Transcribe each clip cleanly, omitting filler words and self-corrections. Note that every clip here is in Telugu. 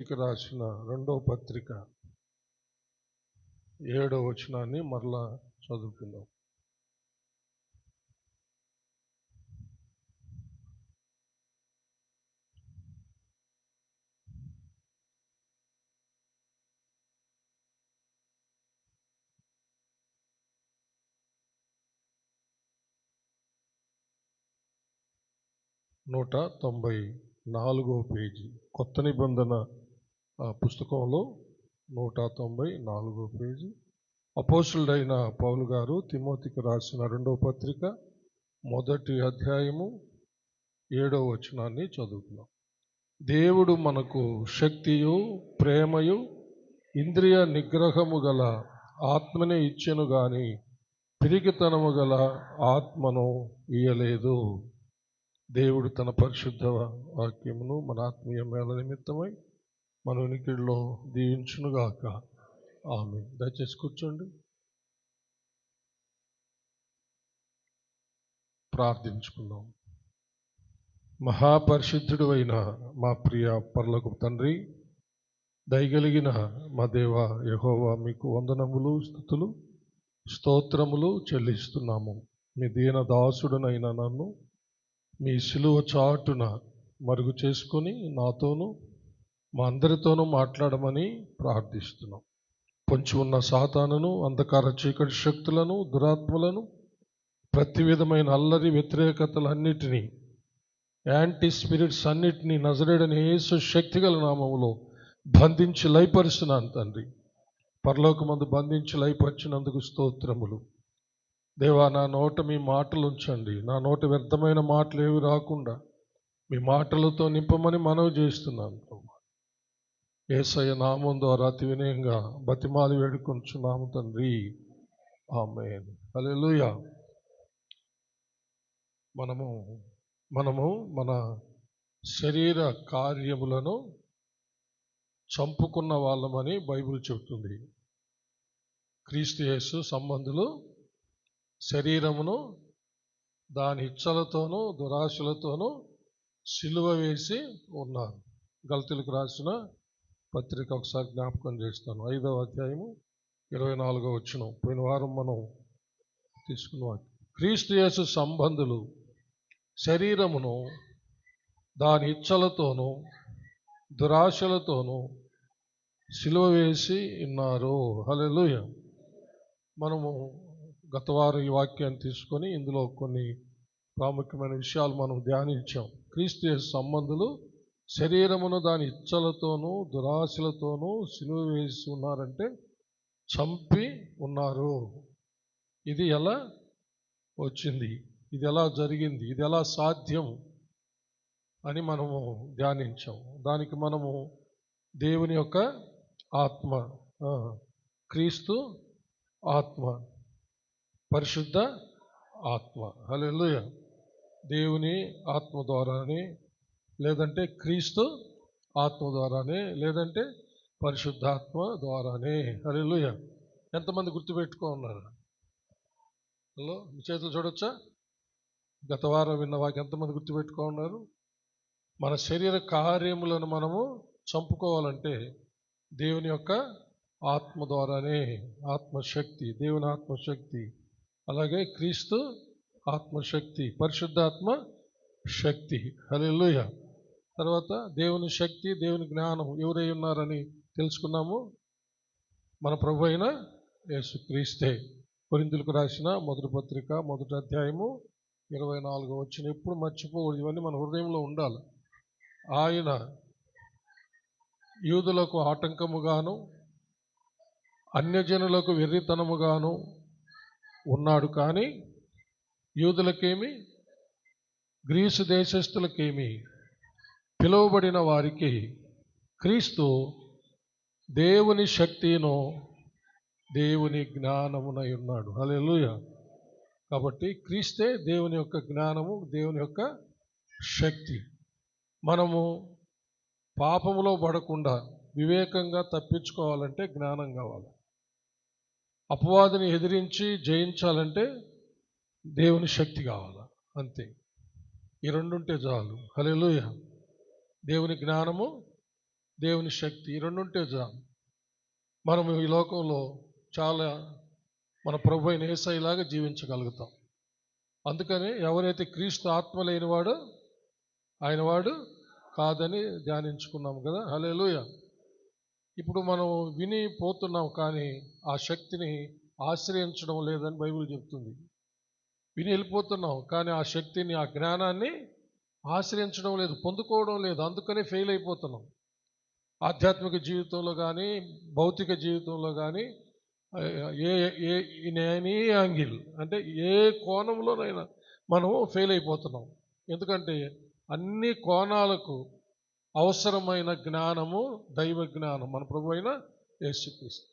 ఇక రాసిన రెండవ పత్రిక 7వ వచనాన్ని మరలా చదువుకుందాం. నూట 94వ పేజీ కొత్త నిబంధన పుస్తకంలో 194వ పేజీ. అపోస్తులుడైన పౌలు గారు తిమోతికి రాసిన రెండవ పత్రిక 1వ అధ్యాయము 7వ వచనాన్ని చదువుతున్నాం. దేవుడు మనకు శక్తియు ప్రేమయు ఇంద్రియ నిగ్రహము గల ఆత్మనే ఇచ్చెను గాని పిరికితనము గల ఆత్మను ఇయ్యలేదు. దేవుడు తన పరిశుద్ధ వాక్యమును మన ఆత్మీయ మేళ నిమిత్తమై మన ఉనికిలో దీవించునుగాక. ఆమేన్. దయచేసి కూర్చోండి, ప్రార్థించుకుందాం. మహాపరిశుద్ధుడు అయిన మా ప్రియ పరలోకపు తండ్రి, దయగలిగిన మా దేవ యెహోవా, మీకు వందనములు, స్తుతులు, స్తోత్రములు చెల్లిస్తున్నాము. మీ దీన దాసుడనైన నన్ను మీ సిలువ చాటున మరుగు చేసుకొని నాతోనూ మా అందరితోనూ మాట్లాడమని ప్రార్థిస్తున్నాం. పొంచి ఉన్న సాతానును, అంధకార చీకటి శక్తులను, దురాత్మలను, ప్రతి విధమైన అల్లరి వ్యతిరేకతలన్నిటినీ, యాంటీ స్పిరిట్స్ అన్నిటినీ నజరేయుడైన యేసు శక్తిగల నామములో బంధించి లయపరుస్తున్నాను తండ్రి. పరలోకమందు బంధించి లయపరిచినందుకు స్తోత్రములు. దేవా, నా నోట మీ మాటలు ఉంచండి. నా నోట వ్యర్థమైన మాటలు ఏవి రాకుండా మీ మాటలతో నింపమని మనవి చేస్తున్నాను. యేసయ్య నామం ద్వారా అతి వినయంగా బతిమాలి వేడుకొంచున్నాము తండ్రి. ఆమేన్. హల్లెలూయా. మనము మన శరీర కార్యములను చంపుకున్న వాళ్ళమని బైబిల్ చెబుతుంది. క్రీస్తు యేసు సంబంధులు శరీరమును దాని ఇచ్చలతోనూ దురాశలతోనూ సిలువ వేసి ఉన్నారు. గలతీయులకు రాసిన పత్రిక ఒకసారి జ్ఞాపకం చేస్తాను. 5వ అధ్యాయము 24వ వచనం. పోయిన వారం మనం తీసుకున్నాం. క్రీస్తు యేసు సంబంధులు శరీరమును దాని ఇచ్చలతోనూ దురాశలతోనూ సిలువ వేసి ఉన్నారు. హల్లెలూయా. మనము గత వారం ఈ వాక్యాన్ని తీసుకొని ఇందులో కొన్ని ప్రాముఖ్యమైన విషయాలు మనం ధ్యానించాం. క్రీస్తు యేసు సంబంధులు శరీరమును దాని ఇచ్చలతోనూ దురాశలతోనూ సిలువ వేసి ఉన్నారంటే చంపి ఉన్నారు. ఇది ఎలా వచ్చింది? ఇది ఎలా జరిగింది? ఇది ఎలా సాధ్యం అని మనము ధ్యానించాం. దానికి మనము దేవుని యొక్క ఆత్మ, క్రీస్తు ఆత్మ, పరిశుద్ధ ఆత్మ, హల్లెలూయా, దేవుని ఆత్మ ద్వారానే, లేదంటే క్రీస్తు ఆత్మ ద్వారానే, లేదంటే పరిశుద్ధాత్మ ద్వారానే. హల్లెలూయా. ఎంతమంది గుర్తుపెట్టుకో ఉన్నారు? హలో, మీ చేతులు చూడొచ్చా? గత వారం విన్న వాకి ఎంతమంది గుర్తుపెట్టుకో ఉన్నారు? మన శరీర కార్యములను మనము చంపుకోవాలంటే దేవుని యొక్క ఆత్మ ద్వారానే. ఆత్మశక్తి, దేవుని ఆత్మశక్తి, అలాగే క్రీస్తు ఆత్మశక్తి, పరిశుద్ధాత్మ శక్తి. హల్లెలూయా. తర్వాత దేవుని శక్తి, దేవుని జ్ఞానం ఎవరై ఉన్నారని తెలుసుకున్నాము. మన ప్రభు అయిన యేసుక్రీస్తే. కొరింథీయులకు రాసిన మొదటి పత్రిక 1వ అధ్యాయము 24వ వచనం. ఎప్పుడు మర్చిపోకూడదు, ఇవన్నీ మన హృదయంలో ఉండాలి. ఆయన యూదులకు ఆటంకముగాను అన్యజనులకు వెర్రితనముగాను ఉన్నాడు. కానీ యూదులకేమి గ్రీసు దేశస్థులకేమి పిలువబడిన వారికి క్రీస్తు దేవుని శక్తిను దేవుని జ్ఞానమునై ఉన్నాడు. హల్లెలూయా. కాబట్టి క్రీస్తే దేవుని యొక్క జ్ఞానము, దేవుని యొక్క శక్తి. మనము పాపములో పడకుండా వివేకంగా తప్పించుకోవాలంటే జ్ఞానం కావాలి. అపవాదిని ఎదిరించి జయించాలంటే దేవుని శక్తి కావాలి. అంతే, ఈ రెండుంటే చాలు. హల్లెలూయా. దేవుని జ్ఞానము, దేవుని శక్తి, ఈ రెండు ఉంటే చాలు. మనం ఈ లోకంలో చాలా మన ప్రభు అయిన యేసయ్యలాగా జీవించగలుగుతాం. అందుకని ఎవరైతే క్రీస్తు ఆత్మ లేనివాడో ఆయన వాడు కాదని ధ్యానించుకున్నాం కదా. హల్లెలూయా. ఇప్పుడు మనం విని పోతున్నాం, కానీ ఆ శక్తిని ఆశ్రయించడం లేదని బైబిల్ చెప్తుంది. విని వెళ్ళిపోతున్నాం, కానీ ఆ శక్తిని, ఆ జ్ఞానాన్ని ఆశ్రయించడం లేదు, పొందుకోవడం లేదు. అందుకనే ఫెయిల్ అయిపోతున్నాం. ఆధ్యాత్మిక జీవితంలో కానీ, భౌతిక జీవితంలో కానీ, ఏ ఏ ఎనీ యాంగిల్ అంటే ఏ కోణంలోనైనా మనం ఫెయిల్ అయిపోతున్నాం. ఎందుకంటే అన్ని కోణాలకు అవసరమైన జ్ఞానము దైవ జ్ఞానం, మన ప్రభు అయిన యేసుక్రీస్తు.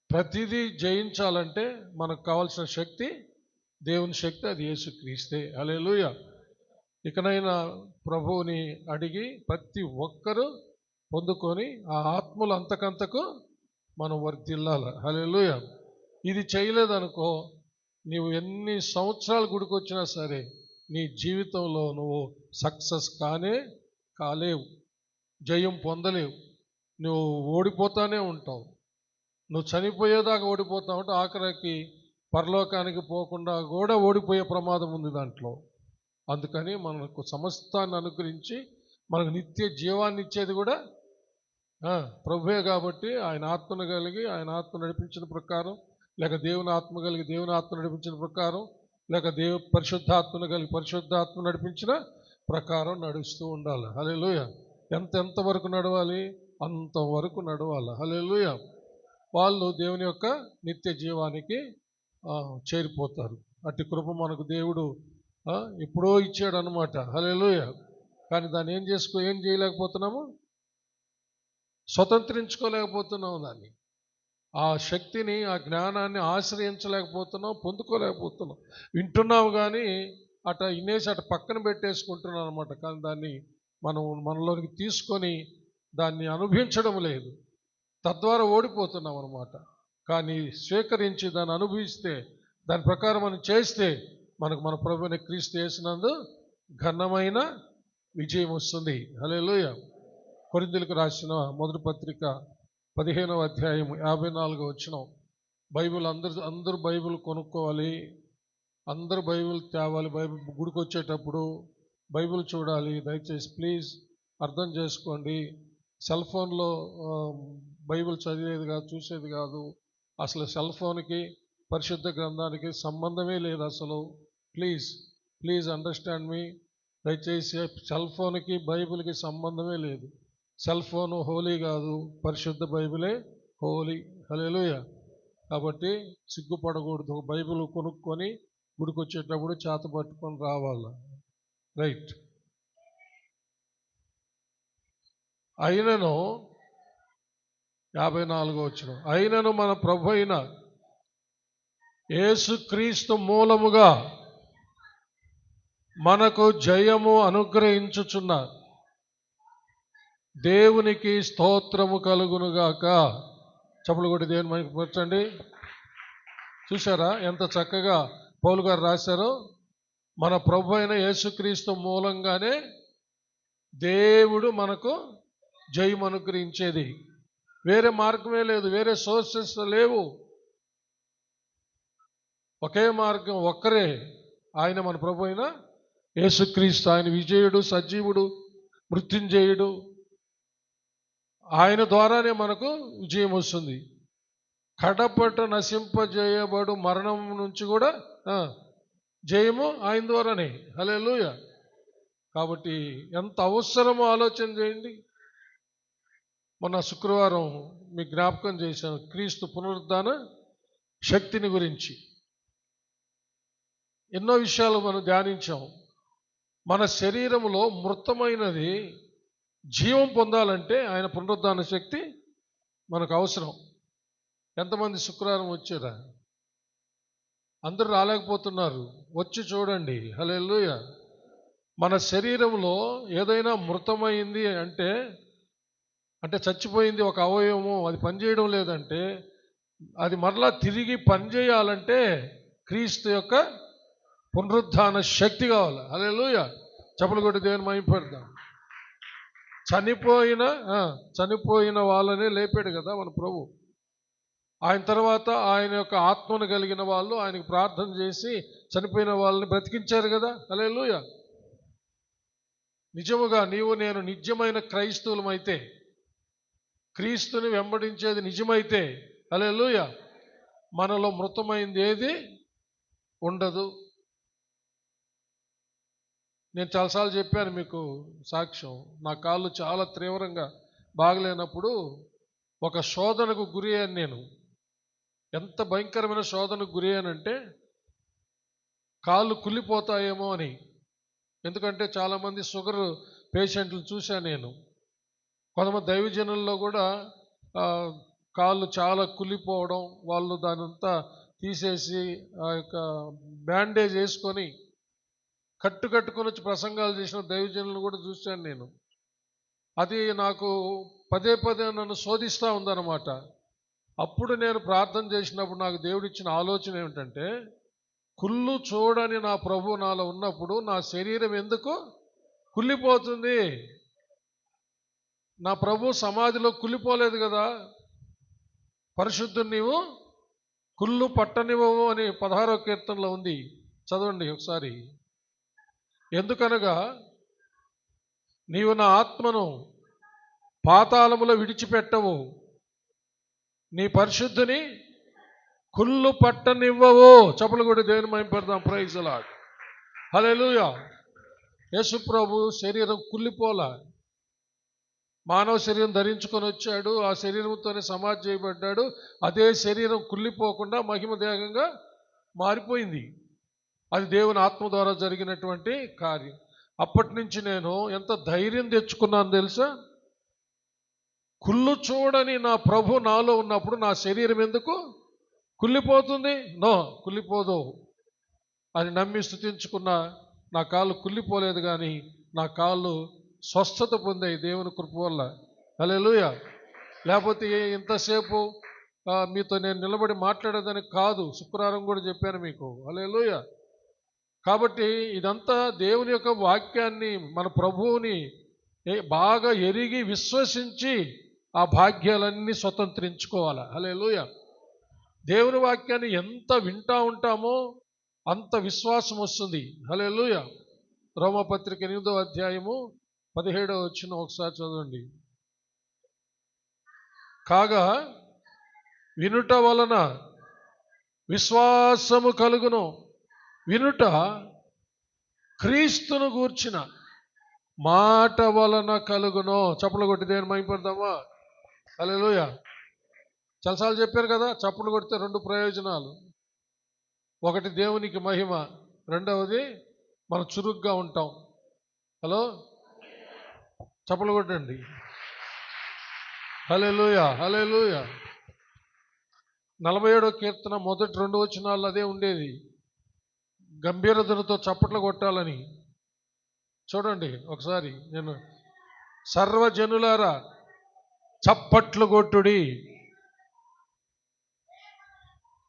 ప్రతిదీ జయించాలంటే మనకు కావాల్సిన శక్తి దేవుని శక్తి, అది యేసుక్రీస్తే. హల్లెలూయా. ఇకనైనా ప్రభువుని అడిగి ప్రతి ఒక్కరూ పొందుకొని ఆ ఆత్మలు అంతకంతకు మనం వర్ధిల్లాలి. హల్లెలూయా. ఇది చేయలేదనుకో, నీవు ఎన్ని సంవత్సరాలు గుడికొచ్చినా సరే నీ జీవితంలో నువ్వు సక్సెస్ కాలేవు, జయం పొందలేవు. నువ్వు ఓడిపోతానే ఉంటావు. నువ్వు చనిపోయేదాకా ఓడిపోతావు. అంటే ఆఖరికి పరలోకానికి పోకుండా కూడా ఓడిపోయే ప్రమాదం ఉంది దాంట్లో. అందుకని మనకు సమస్తాన్ని అనుగ్రహించి మనకు నిత్య జీవాన్ని ఇచ్చేది కూడా ప్రభువే. కాబట్టి ఆయన ఆత్మను కలిగి, ఆయన ఆత్మ నడిపించిన ప్రకారం, లేక దేవుని ఆత్మ కలిగి దేవుని ఆత్మ నడిపించిన ప్రకారం, లేక పరిశుద్ధాత్మను కలిగి పరిశుద్ధాత్మ నడిపించిన ప్రకారం నడుస్తూ ఉండాలి. హల్లెలూయా. ఎంతవరకు నడవాలి? అంతవరకు నడవాలి. హల్లెలూయా. వాళ్ళు దేవుని యొక్క నిత్య జీవానికి చేరిపోతారు. అట్టి కృప మనకు దేవుడు ఎప్పుడో ఇచ్చాడు అనమాట. హల్లెలూయా. కానీ దాన్ని ఏం చేయలేకపోతున్నాము, స్వతంత్రించుకోలేకపోతున్నాము. దాన్ని, ఆ శక్తిని, ఆ జ్ఞానాన్ని ఆశ్రయించలేకపోతున్నాం, పొందుకోలేకపోతున్నాం. వింటున్నాము కానీ ఇన్నేసి పక్కన పెట్టేసుకుంటున్నాం అనమాట. కానీ దాన్ని మనం మనలోనికి తీసుకొని దాన్ని అనుభవించడం లేదు. తద్వారా ఓడిపోతున్నాం అనమాట. కానీ స్వీకరించి దాన్ని అనుభవిస్తే, దాని ప్రకారం మనం చేస్తే మనకు మన ప్రభువైన క్రీస్తు యేసునందు ఘనమైన విజయం వస్తుంది. హల్లెలూయా. కొరింథీయులకు రాసిన మొదటి పత్రిక 15వ అధ్యాయం 54వ వచనం. బైబిల్ అందరూ బైబిల్ కొనుక్కోవాలి, అందరూ బైబిల్ తేవాలి. బైబిల్ గుడికి వచ్చేటప్పుడు బైబిల్ చూడాలి. దయచేసి ప్లీజ్ అర్థం చేసుకోండి. సెల్ ఫోన్లో బైబిల్ చదివేది కాదు, చూసేది కాదు. అసలు సెల్ ఫోన్కి పరిశుద్ధ గ్రంథానికి సంబంధమే లేదు అసలు. ప్లీజ్ అండర్స్టాండ్ మీ. దయచేసి సెల్ ఫోన్కి బైబిల్కి సంబంధమే లేదు. సెల్ ఫోను హోలీ కాదు, పరిశుద్ధ బైబిలే హోలీ. హల్లెలూయా. కాబట్టి సిగ్గుపడకూడదు. బైబిల్ కొనుక్కొని గుడికి వచ్చేటప్పుడు చేత పట్టుకొని రావాలి. రైట్. అయినను 54వ వచనం, అయినను మన ప్రభు అయిన యేసుక్రీస్తు మూలముగా మనకు జయము అనుగ్రహించుచున్న దేవునికి స్తోత్రము కలుగునుగాక. చప్పలు కొట్టి దేవుని మహిమపరచండి. చూసారా ఎంత చక్కగా పౌలు గారు రాశారో? మన ప్రభు అయిన యేసుక్రీస్తు మూలంగానే దేవుడు మనకు జయం అనుగ్రహించేది. వేరే మార్గమే లేదు, వేరే సోర్సెస్ లేవు. ఒకే మార్గం, ఒక్కరే, ఆయన మన ప్రభు అయిన యేసుక్రీస్తు. ఆయన విజయుడు, సజీవుడు, మృత్యుంజయుడు. ఆయన ద్వారానే మనకు విజయం వస్తుంది. కడపట నశింపజేయబడు మరణం నుంచి కూడా జయము ఆయన ద్వారానే. హల్లెలూయా. కాబట్టి ఎంత అవసరమో ఆలోచన చేయండి. మొన్న శుక్రవారం మీకు జ్ఞాపకం చేశాను క్రీస్తు పునరుద్ధాన శక్తిని గురించి. ఎన్నో విషయాలు మనం ధ్యానించాం. మన శరీరంలో మృతమైనది జీవం పొందాలంటే ఆయన పునరుద్ధాన శక్తి మనకు అవసరం. ఎంతమంది శుక్రవారం వచ్చారా? అందరూ రాలేకపోతున్నారు. వచ్చి చూడండి. హల్లెలూయా. మన శరీరంలో ఏదైనా మృతమైంది అంటే చచ్చిపోయింది ఒక అవయవము, అది పనిచేయడం లేదంటే, అది మరలా తిరిగి పనిచేయాలంటే క్రీస్తు యొక్క పునరుద్ధాన శక్తి కావాలి. హల్లెలూయా. చప్పలు కొట్టి దేవుని మహిమపడదాం. చనిపోయిన వాళ్ళనే లేపాడు కదా మన ప్రభు. ఆయన తర్వాత ఆయన యొక్క ఆత్మను కలిగిన వాళ్ళు ఆయనకు ప్రార్థన చేసి చనిపోయిన వాళ్ళని బ్రతికించారు కదా. హల్లెలూయా. నిజముగా నీవు నేను నిజమైన క్రైస్తవులమైతే, క్రీస్తుని వెంబడించేది నిజమైతే, హల్లెలూయా, మనలో మృతమైంది ఏది ఉండదు. నేను చాలాసార్లు చెప్పాను మీకు సాక్ష్యం. నా కాళ్ళు చాలా తీవ్రంగా బాగలేనప్పుడు ఒక శోధనకు గురి అయ్యాను నేను. ఎంత భయంకరమైన శోధనకు గురి అయ్యానంటే కాళ్ళు కుళ్ళిపోతాయేమో అని. ఎందుకంటే చాలామంది షుగర్ పేషెంట్లు చూశాను నేను. కొంతమంది దైవజనుల్లో కూడా కాళ్ళు చాలా కుళ్ళిపోవడం, వాళ్ళు దానంతా తీసేసి ఆ యొక్క బ్యాండేజ్ వేసుకొని కట్టుకొని వచ్చి ప్రసంగాలు చేసిన దైవజనులను కూడా చూశాను నేను. అది నాకు పదే నన్ను శోధిస్తూ ఉందన్నమాట. అప్పుడు నేను ప్రార్థన చేసినప్పుడు నాకు దేవుడిచ్చిన ఆలోచన ఏమిటంటే, కుళ్ళు చూడని నా ప్రభు నాలో ఉన్నప్పుడు నా శరీరం ఎందుకు కుళ్ళిపోతుంది? నా ప్రభు సమాధిలో కుళ్ళిపోలేదు కదా. పరిశుద్ధుని నీవు కుళ్ళు పట్టనివ్వవు అని 16వ కీర్తనలో ఉంది, చదవండి ఒకసారి. ఎందుకనగా నీవు నా ఆత్మను పాతాళములో విడిచిపెట్టవు, నీ పరిశుద్ధిని కుళ్ళు పట్టనివ్వవు. చప్పలు కూడా దేవుని మహిమపడదాం. Praise the lord. Hallelujah. Yesu ప్రభు శరీరం కుళ్ళిపోలా. మానవ శరీరం ధరించుకొని వచ్చాడు, ఆ శరీరంతోనే సమాధి చేయబడ్డాడు. అదే శరీరం కుళ్ళిపోకుండా మహిమ దేహంగా మారిపోయింది. అది దేవుని ఆత్మ ద్వారా జరిగినటువంటి కార్యం. అప్పటి నుంచి నేను ఎంత ధైర్యం తెచ్చుకున్నాను తెలుసా? కుళ్ళు చూడని నా ప్రభు నాలో ఉన్నప్పుడు నా శరీరం ఎందుకు కుళ్ళిపోతుంది? నో, కుళ్ళిపోదు అని నమ్మి స్తుతించుకున్న నా కాళ్ళు కుళ్ళిపోలేదు, కానీ నా కాళ్ళు స్వస్థత పొందాయి దేవుని కృప వల్ల. హల్లెలూయా. లేకపోతే ఇంతసేపు మీతో నేను నిలబడి మాట్లాడేదానికి కాదు. శుక్రవారం కూడా చెప్పాను మీకు. హల్లెలూయా. కాబట్టి ఇదంతా దేవుని యొక్క వాక్యాన్ని, మన ప్రభువుని బాగా ఎరిగి విశ్వసించి ఆ భాగ్యాలన్నీ స్వతంత్రించుకోవాలి. హల్లెలూయా. దేవుని వాక్యాన్ని ఎంత వింటా ఉంటామో అంత విశ్వాసం వస్తుంది. హల్లెలూయా. రోమపత్రిక 8వ అధ్యాయము 17వ వచనం ఒకసారి చదవండి. కాగా వినుట వలన విశ్వాసము కలుగును, వినుట క్రీస్తును గూర్చిన మాట వలన కలుగును. చప్పలు కొట్టి దేవుని మహిమపడదామా? హల్లెలూయా. చాలాసార్లు చెప్పారు కదా, చప్పలు కొడితే 2 ప్రయోజనాలు. ఒకటి దేవునికి మహిమ, రెండవది మనం చురుగ్గా ఉంటాం. హలో, చప్పలు కొట్టండి. హల్లెలూయా. హల్లెలూయా. 47వ కీర్తన మొదటి 2 వచనాలు అదే ఉండేది, గంభీరతతో చప్పట్లు కొట్టాలని. చూడండి ఒకసారి. నేను సర్వజనులారా చప్పట్లు కొట్టుడి,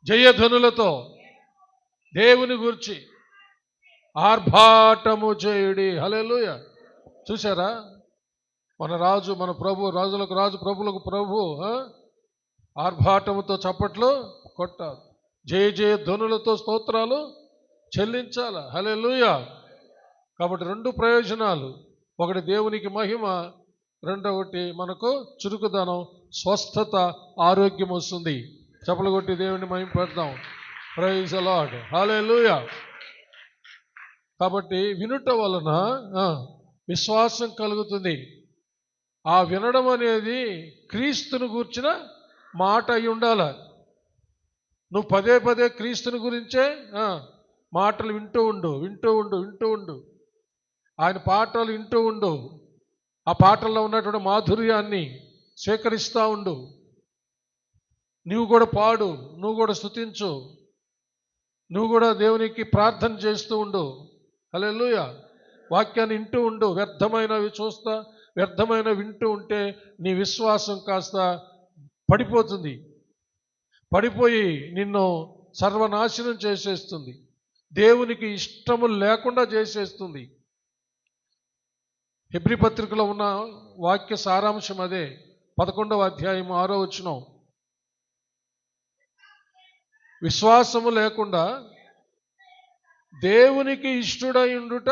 జయధ్వనులతో దేవుని గురించి ఆర్భాటము చేయుడి. హల్లెలూయా. చూసారా, మన రాజు, మన ప్రభు, రాజులకు రాజు, ప్రభులకు ప్రభు ఆర్భాటముతో చప్పట్లు కొట్టాలి, జయ ధ్వనులతో స్తోత్రాలు చెల్లించాలి. హల్లెలూయా. కాబట్టి 2 ప్రయోజనాలు. ఒకటి దేవునికి మహిమ, రెండవటి మనకు చురుకుదనం, స్వస్థత, ఆరోగ్యం వస్తుంది. చప్పలు కొట్టి దేవుని మహిమ పెడదాం. Praise the lord. హల్లెలూయా. కాబట్టి వినుట వలన విశ్వాసం కలుగుతుంది. ఆ వినడం అనేది క్రీస్తుని గూర్చిన మాట అయి ఉండాలి. నువ్వు పదే క్రీస్తుని గురించే మాటలు వింటూ ఉండు. ఆయన పాటలు వింటూ ఉండు. ఆ పాటల్లో ఉన్నటువంటి మాధుర్యాన్ని స్వీకరిస్తూ ఉండు. నువ్వు కూడా పాడు, నువ్వు కూడా స్తుతించు, నువ్వు కూడా దేవునికి ప్రార్థన చేస్తూ ఉండు. హల్లెలూయా. వాక్యాన్ని వింటూ ఉండు. వ్యర్థమైనవి చూస్తా, వ్యర్థమైన వింటూ ఉంటే నీ విశ్వాసం కాస్త పడిపోతుంది. పడిపోయి నిన్ను సర్వనాశనం చేసేస్తుంది, దేవునికి ఇష్టము లేకుండా చేసేస్తుంది. హెబ్రీ పత్రికలో ఉన్న వాక్య సారాంశం అదే. 11వ అధ్యాయం 6వ వచనం. విశ్వాసము లేకుండా దేవునికి ఇష్టుడై ఉండుట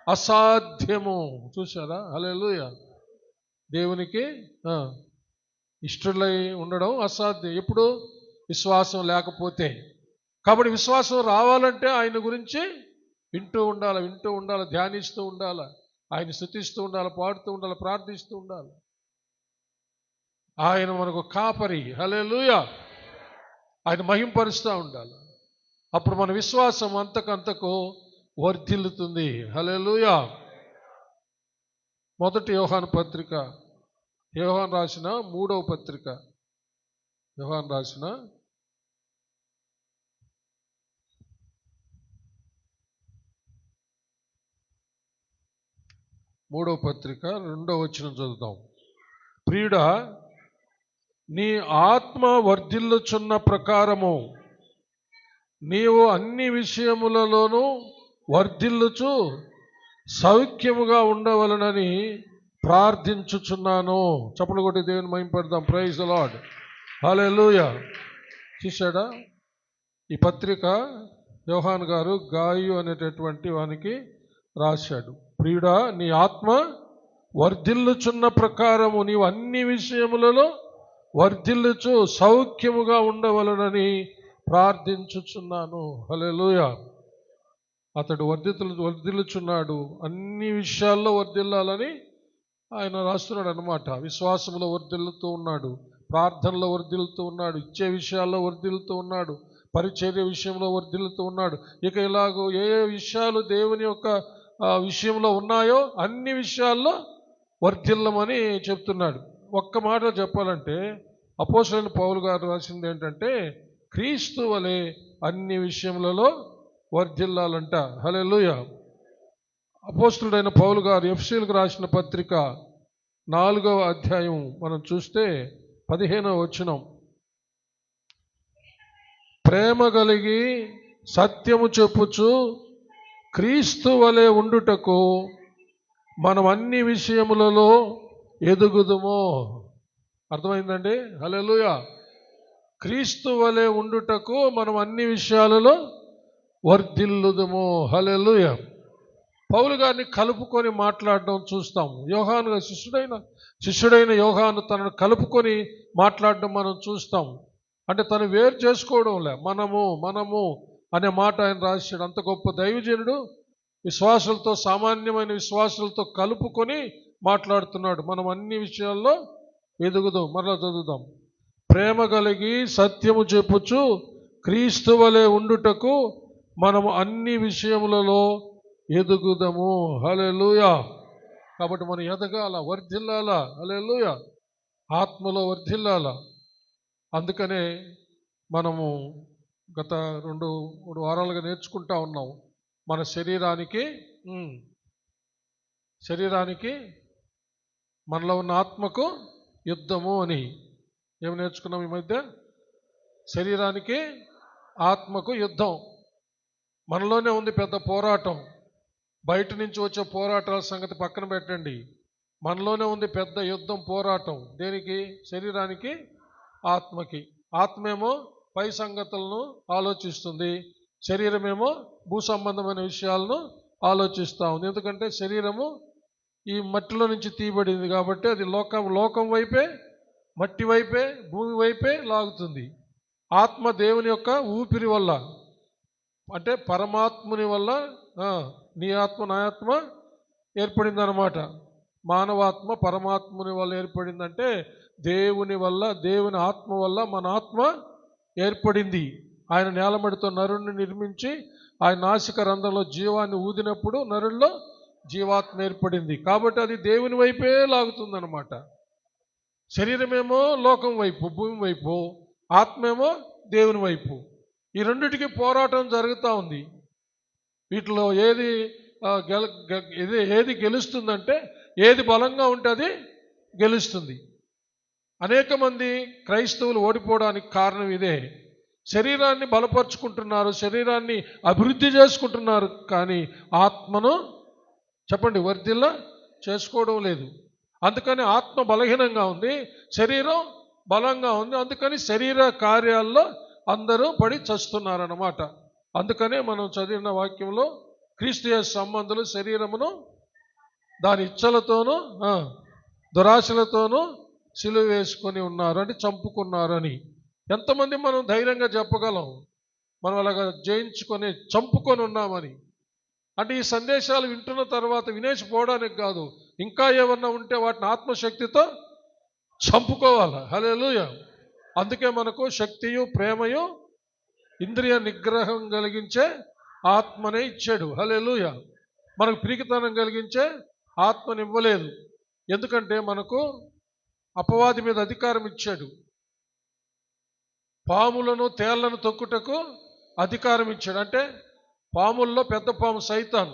అసాధ్యము. చూసారా? హల్లెలూయా. దేవునికి ఇష్టులై ఉండడం అసాధ్యం. ఎప్పుడు? విశ్వాసం లేకపోతే. కాబట్టి విశ్వాసం రావాలంటే ఆయన గురించి వింటూ ఉండాలి, ధ్యానిస్తూ ఉండాలి, ఆయన స్తుతిస్తూ ఉండాలి, పాడుతూ ఉండాలి, ప్రార్థిస్తూ ఉండాలి. ఆయన మనకు కాపరి. హల్లెలూయా. ఆయన మహింపరుస్తూ ఉండాలి. అప్పుడు మన విశ్వాసం అంతకంతకు వర్ధిల్లుతుంది. హల్లెలూయా. మొదటి యోహాను పత్రిక, యోహాను రాసిన 3వ పత్రిక, యోహాను రాసిన 3వ పత్రిక 2వ వచనం చదువుతాం. ప్రియుడా, నీ ఆత్మ వర్ధిల్లుచున్న ప్రకారము నీవు అన్ని విషయములలోనూ వర్ధిల్లుచు సౌఖ్యముగా ఉండవలనని ప్రార్థించుచున్నాను. చప్పట్లు కొట్టి దేవుని మహింపడదాం. Praise the lord. హల్లెలూయా. చూశాడా? ఈ పత్రిక యోహాను గారు గాయు అనేటటువంటి వానికి రాశాడు. ప్రియుడా, నీ ఆత్మ వర్ధిల్లుచున్న ప్రకారము నీవు అన్ని విషయములలో వర్ధిల్లుచు సౌఖ్యముగా ఉండవలనని ప్రార్థించుచున్నాను. హల్లెలూయా. అతడు వర్ధిల్లుచున్నాడు, అన్ని విషయాల్లో వర్ధిల్లాలని ఆయన రాస్తున్నాడు అన్నమాట. విశ్వాసంలో వర్ధిల్లుతూ ఉన్నాడు, ప్రార్థనలో వర్ధిల్లుతూ ఉన్నాడు, ఇచ్చే విషయాల్లో వర్ధిల్లుతూ ఉన్నాడు, పరిచర్య విషయంలో వర్ధిల్లుతూ ఉన్నాడు. ఇక ఇలాగో ఏ ఏ విషయాలు దేవుని యొక్క విషయంలో ఉన్నాయో అన్ని విషయాల్లో వర్ధిల్లమని చెప్తున్నాడు. ఒక్క మాట చెప్పాలంటే అపోస్తలుడైన పౌలు గారు రాసింది ఏంటంటే, క్రీస్తు వలె అన్ని విషయములలో వర్ధిల్లాలంట. హల్లెలూయా. అపోస్తలుడైన పౌలు గారు ఎఫెసీయులకు రాసిన పత్రిక 4వ అధ్యాయం మనం చూస్తే 15వ వచనం. ప్రేమ కలిగి సత్యము చెప్పుచు క్రీస్తు వలె ఉండుటకు మనం అన్ని విషయములలో ఎదుగుదుము. అర్థమైందండి? హల్లెలూయా. క్రీస్తు వలె ఉండుటకు మనం అన్ని విషయాలలో వర్ధిల్లుదుము. హల్లెలూయా. పౌలు గారిని కలుపుకొని మాట్లాడడం చూస్తాం. యోహాను శిష్యుడైన యోహాను తనను కలుపుకొని మాట్లాడడం మనం చూస్తాం. అంటే తను వేరు చేసుకోవడంలే, మనము అనే మాట ఆయన రాశాడు. అంత గొప్ప దైవజనుడు విశ్వాసులతో, సామాన్యమైన విశ్వాసులతో కలుపుకొని మాట్లాడుతున్నాడు. మనం అన్ని విషయాల్లో ఎదుగుదాం. మరలా చదువుదాం. ప్రేమ కలిగి సత్యము చెప్పుచు క్రీస్తు వలె ఉండుటకు మనము అన్ని విషయములలో ఎదుగుదము. హల్లెలూయా. కాబట్టి మనం ఎదగాల, వర్ధిల్లాల. హల్లెలూయా. ఆత్మలో వర్ధిల్లాల. అందుకనే మనము గత 2-3 వారాలుగా నేర్చుకుంటా ఉన్నాం. మన శరీరానికి మనలో ఉన్న ఆత్మకు యుద్ధము అని ఏమి నేర్చుకున్నాం ఈ మధ్య? శరీరానికి ఆత్మకు యుద్ధం. మనలోనే ఉంది పెద్ద పోరాటం. బయట నుంచి వచ్చే పోరాటాల సంగతి పక్కన పెట్టండి. మనలోనే ఉంది పెద్ద యుద్ధం, పోరాటం. దేనికి? శరీరానికి, ఆత్మకి. ఆత్మేమో పై సంగతులను ఆలోచిస్తుంది, శరీరమేమో భూ సంబంధమైన విషయాలను ఆలోచిస్తూ ఉంది. ఎందుకంటే శరీరము ఈ మట్టిలో నుంచి తీయబడింది కాబట్టి అది లోకం వైపే, మట్టి వైపే, భూమి వైపే లాగుతుంది. ఆత్మ దేవుని యొక్క ఊపిరి వల్ల, అంటే పరమాత్ముని వల్ల, నీ ఆత్మ నా ఆత్మ ఏర్పడింది అన్నమాట. మానవాత్మ పరమాత్ముని వల్ల ఏర్పడిందంటే దేవుని వల్ల, దేవుని ఆత్మ వల్ల మన ఆత్మ ఏర్పడింది. ఆయన నేలమడితో నరుణ్ణి నిర్మించి ఆయన నాసిక రంధ్రంలో జీవాన్ని ఊదినప్పుడు నరుల్లో జీవాత్మ ఏర్పడింది. కాబట్టి అది దేవుని వైపే లాగుతుందన్నమాట. శరీరమేమో లోకం వైపు, భూమి వైపు, ఆత్మేమో దేవుని వైపు. ఈ రెండిటికి పోరాటం జరుగుతూ ఉంది. వీటిలో ఏది గెలుస్తుందంటే, ఏది బలంగా ఉంటే అది గెలుస్తుంది. అనేక మంది క్రైస్తవులు ఓడిపోవడానికి కారణం ఇదే. శరీరాన్ని బలపరుచుకుంటున్నారు, శరీరాన్ని అభివృద్ధి చేసుకుంటున్నారు, కానీ ఆత్మను చెప్పండి వర్ధిల్ల చేసుకోవడం లేదు. అందుకని ఆత్మ బలహీనంగా ఉంది, శరీరం బలంగా ఉంది. అందుకని శరీర కార్యాల్లో అందరూ పడి చస్తున్నారన్నమాట. అందుకనే మనం చదివిన వాక్యంలో క్రీస్తు యేసు సంబంధులు శరీరమును దాని ఇచ్చలతోనూ దురాశలతోనూ సిలువ వేసుకొని ఉన్నారు అంటే చంపుకున్నారని. ఎంతమంది మనం ధైర్యంగా చెప్పగలం మనం అలాగా జయించుకొని చంపుకొని ఉన్నామని? అంటే ఈ సందేశాలు వింటున్న తర్వాత వినేసిపోవడానికి కాదు, ఇంకా ఏమన్నా ఉంటే వాటిని ఆత్మశక్తితో చంపుకోవాలి. హల్లెలూయా. అందుకే మనకు శక్తియు ప్రేమయు ఇంద్రియ నిగ్రహం కలిగించే ఆత్మనే ఇచ్చాడు. హల్లెలూయా. మనకు పిరికితనం కలిగించే ఆత్మని ఇవ్వలేదు. ఎందుకంటే మనకు అపవాది మీద అధికారం ఇచ్చాడు. పాములను తేళ్లను తొక్కుటకు అధికారం ఇచ్చాడు. అంటే పాముల్లో పెద్ద పాము సైతాను,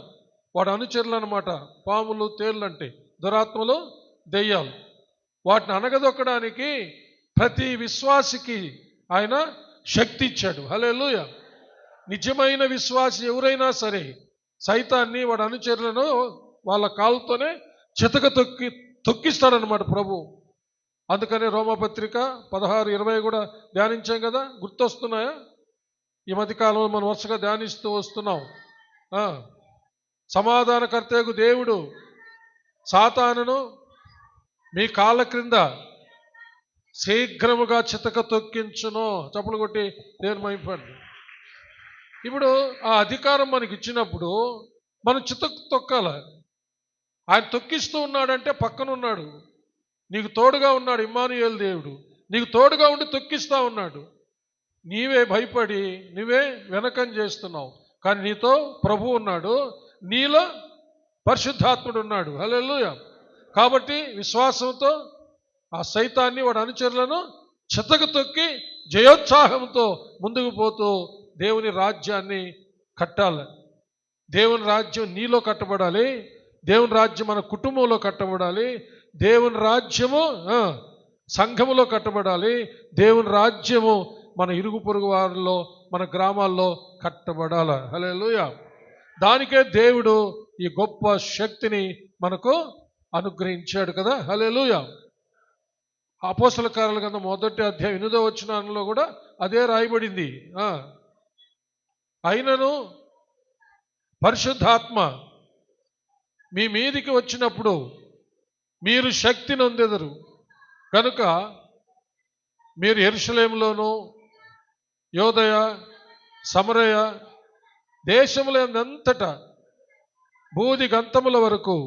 వాడు అనుచరులు అనమాట. పాములు తేళ్ళు అంటే దురాత్మలు, దెయ్యాలు. వాటిని అనగదొక్కడానికి ప్రతి విశ్వాసికి ఆయన శక్తి ఇచ్చాడు. హల్లెలూయా. నిజమైన విశ్వాసి ఎవరైనా సరే సైతాన్ని వాడు అనుచరులను వాళ్ళ కాలుతోనే చితక తొక్కిస్తాడనమాట ప్రభు. అందుకని రోమపత్రిక 16:20 కూడా ధ్యానించాం కదా, గుర్తొస్తున్నాయా? ఈ మధ్యకాలంలో మనం వరుసగా ధ్యానిస్తూ వస్తున్నాం. సమాధానకర్తకు దేవుడు సాతానును మీ కాళ్ళ క్రింద శీఘ్రముగా చితక తొక్కించును. చప్పులు కొట్టి దేవుని మహిమపడండి. ఇప్పుడు ఆ అధికారం మనకి ఇచ్చినప్పుడు మనం చితక తొక్కాలి. ఆయన తొక్కిస్తూ ఉన్నాడంటే పక్కన ఉన్నాడు, నీకు తోడుగా ఉన్నాడు. ఇమ్మానుయేలు దేవుడు నీకు తోడుగా ఉండి తొక్కిస్తూ ఉన్నాడు. నీవే భయపడి నువ్వే వెనకం చేస్తున్నావు, కానీ నీతో ప్రభు ఉన్నాడు, నీలో పరిశుద్ధాత్ముడు ఉన్నాడు. హల్లెలూయా. కాబట్టి విశ్వాసంతో ఆ సైతాన్ని వాడి అనుచరులను చితక తొక్కి జయోత్సాహంతో ముందుకు పోతూ దేవుని రాజ్యాన్ని కట్టాలి. దేవుని రాజ్యం నీలో కట్టబడాలి. దేవుని రాజ్యం మన కుటుంబంలో కట్టబడాలి. దేవుని రాజ్యము సంఘములో కట్టబడాలి. దేవుని రాజ్యము మన ఇరుగు పొరుగు వారిలో, మన గ్రామాల్లో కట్టబడాలి. హల్లెలూయా. దానికే దేవుడు ఈ గొప్ప శక్తిని మనకు అనుగ్రహించాడు కదా. హల్లెలూయా. అపోస్తల కార్యాల గ్రంథం 1వ వచనంలో కూడా అదే రాయబడింది. అయినను పరిశుద్ధాత్మ మీ మీదికి వచ్చినప్పుడు మీరు శక్తి నొందెదరు కనుక మీరు యెరూషలేములోను యోదయ సమరయ దేశములంతటా బూది గంతముల వరకు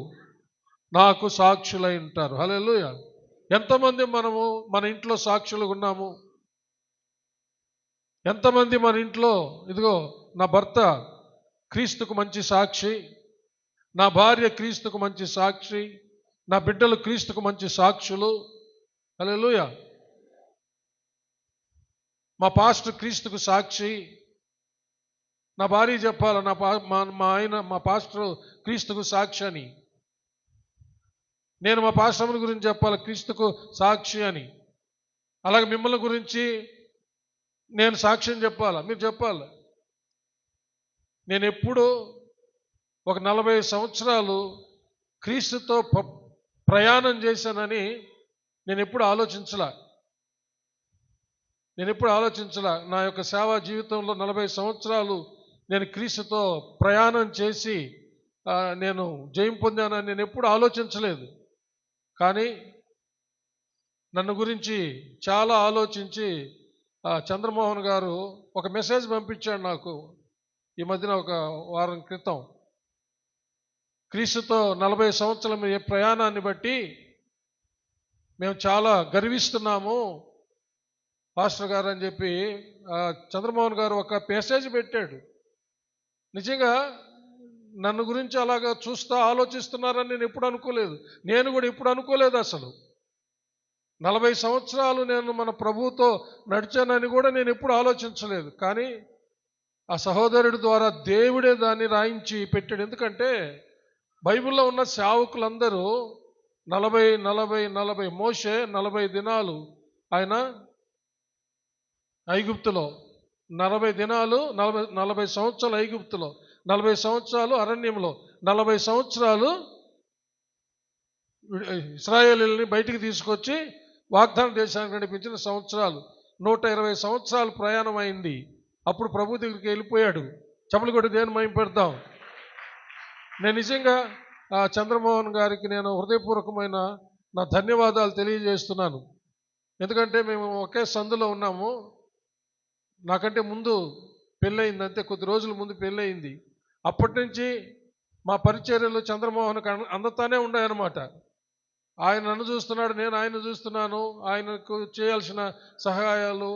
నాకు సాక్షులై ఉంటారు. హల్లెలూయా. ఎంతమంది మనము మన ఇంట్లో సాక్షులుగా ఉన్నాము? ఎంతమంది మన ఇంట్లో ఇదిగో నా భర్త క్రీస్తుకు మంచి సాక్షి, నా భార్య క్రీస్తుకు మంచి సాక్షి, నా బిడ్డలు క్రీస్తుకు మంచి సాక్షులు. హల్లెలూయా. మా పాస్టర్ క్రీస్తుకు సాక్షి. నా భార్య చెప్పాల మా పాస్టర్ క్రీస్తుకు సాక్షి అని. నేను మా పాస్టర్ గురించి చెప్పాలి క్రీస్తుకు సాక్షి అని. అలాగే మిమ్మల్ని గురించి నేను సాక్ష్యం చెప్పాలా? మీరు చెప్పాలి. నేను ఎప్పుడు ఒక 40 సంవత్సరాలు క్రీస్తుతో ప్రయాణం చేశానని నేను ఎప్పుడు ఆలోచించలా. నా యొక్క సేవా జీవితంలో 40 సంవత్సరాలు నేను క్రీస్తుతో ప్రయాణం చేసి నేను జయం పొందానని నేను ఎప్పుడు ఆలోచించలేదు. కానీ నన్ను గురించి చాలా ఆలోచించి చంద్రమోహన్ గారు ఒక మెసేజ్ పంపించాడు నాకు ఈ మధ్యన ఒక వారం క్రితం. క్రీస్తుతో 40 సంవత్సరాల ప్రయాణాన్ని బట్టి మేము చాలా గర్విస్తున్నాము పాస్టర్ గారు అని చెప్పి చంద్రమోహన్ గారు ఒక మెసేజ్ పెట్టాడు. నిజంగా నన్ను గురించి అలాగా చూస్తా ఆలోచిస్తున్నారని నేను ఎప్పుడు అనుకోలేదు. నేను కూడా ఎప్పుడు అనుకోలేదు. అసలు 40 సంవత్సరాలు నేను మన ప్రభువుతో నడిచానని కూడా నేను ఎప్పుడు ఆలోచించలేదు. కానీ ఆ సహోదరుడి ద్వారా దేవుడే దాన్ని రాయించి పెట్టాడు. ఎందుకంటే బైబిల్లో ఉన్న సేవకులందరూ 40 మోషే 40 దినాలు ఆయన ఐగుప్తులో, 40 దినాలు 40 సంవత్సరాలు ఐగుప్తులో, 40 సంవత్సరాలు అరణ్యంలో, 40 సంవత్సరాలు ఇశ్రాయేలీయుల్ని బయటికి తీసుకొచ్చి వాగ్దాన దేశానికి నడిపించిన సంవత్సరాలు 120 సంవత్సరాలు ప్రయాణం అయింది. అప్పుడు ప్రభు దగ్గరికి వెళ్ళిపోయాడు. చప్పలు కొట్టి దేవుని మహిమ పెడతాం. నేను నిజంగా చంద్రమోహన్ గారికి నేను హృదయపూర్వకమైన నా ధన్యవాదాలు తెలియజేస్తున్నాను. ఎందుకంటే మేము ఒకే సందులో ఉన్నాము. నాకంటే ముందు పెళ్ళయింది, అంతే కొద్ది రోజుల ముందు పెళ్ళయింది. అప్పటి నుంచి మా పరిచర్యలు చంద్రమోహన్కి అందుతానే ఉన్నాయన్నమాట. ఆయన నన్ను చూస్తున్నాడు, నేను ఆయన చూస్తున్నాను. ఆయనకు చేయాల్సిన సహాయాలు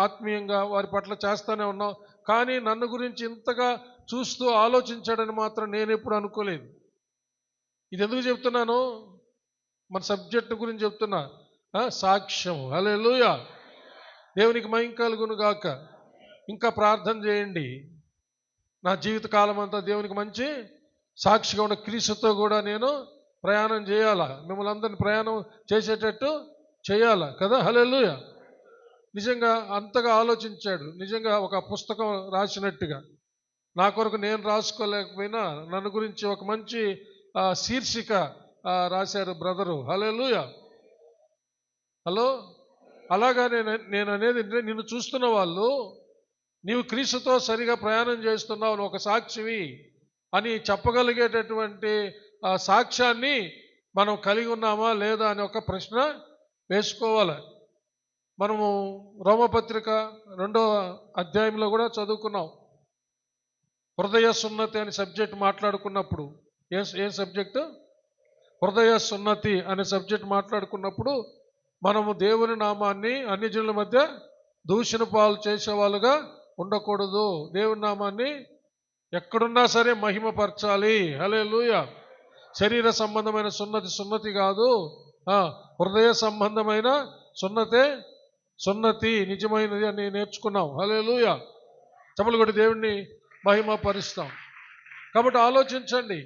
ఆత్మీయంగా వారి పట్ల చేస్తూనే ఉన్నాం. కానీ నన్ను గురించి ఇంతగా చూస్తూ ఆలోచించాడని మాత్రం నేను ఎప్పుడు అనుకోలేదు. ఇది ఎందుకు చెప్తున్నాను? మన సబ్జెక్ట్ గురించి చెప్తున్నా. సాక్ష్యం. హల్లెలూయా. దేవునికి మహిమ కలుగును గాక. ఇంకా ప్రార్థన చేయండి. నా జీవిత కాలం అంతా దేవునికి మంచి సాక్షిగా ఉన్న క్రీస్తుతో కూడా నేను ప్రయాణం చేయాలా, మిమ్మల్ని అందరిని ప్రయాణం చేసేటట్టు చేయాలా కదా. హల్లెలూయా. నిజంగా అంతగా ఆలోచించాడు. నిజంగా ఒక పుస్తకం రాసినట్టుగా నా కొరకు నేను రాసుకోలేకపోయినా నన్ను గురించి ఒక మంచి శీర్షిక రాశారు బ్రదరు. హల్లెలూయా. హలో. అలాగా నేను అనేది నిన్ను చూస్తున్న వాళ్ళు నీవు క్రీస్తుతో సరిగా ప్రయాణం చేస్తున్నావు, ఒక సాక్షివి అని చెప్పగలిగేటటువంటి సాక్ష్యాన్ని మనం కలిగి ఉన్నామా లేదా అని ఒక ప్రశ్న వేసుకోవాలి. మనము రోమపత్రిక 2వ అధ్యాయంలో కూడా చదువుకున్నాం. హృదయ సున్నతి అనే సబ్జెక్ట్ మాట్లాడుకున్నప్పుడు, ఏం సబ్జెక్టు? హృదయ సున్నతి అనే సబ్జెక్ట్ మాట్లాడుకున్నప్పుడు మనము దేవుని నామాన్ని అన్యజనుల మధ్య దూషణ పాలు చేసేవాళ్ళుగా ఉండకూడదు. దేవుని నామాన్ని ఎక్కడున్నా సరే మహిమపరచాలి. హల్లెలూయా. శరీర సంబంధమైన సున్నతి కాదు, హృదయ సంబంధమైన సున్నతి నిజమైనది అని నేర్చుకున్నాం. హల్లెలూయా. చప్పలు కొట్టి దేవుణ్ణి మహిమపరుస్తాం. కాబట్టి ఆలోచించండి,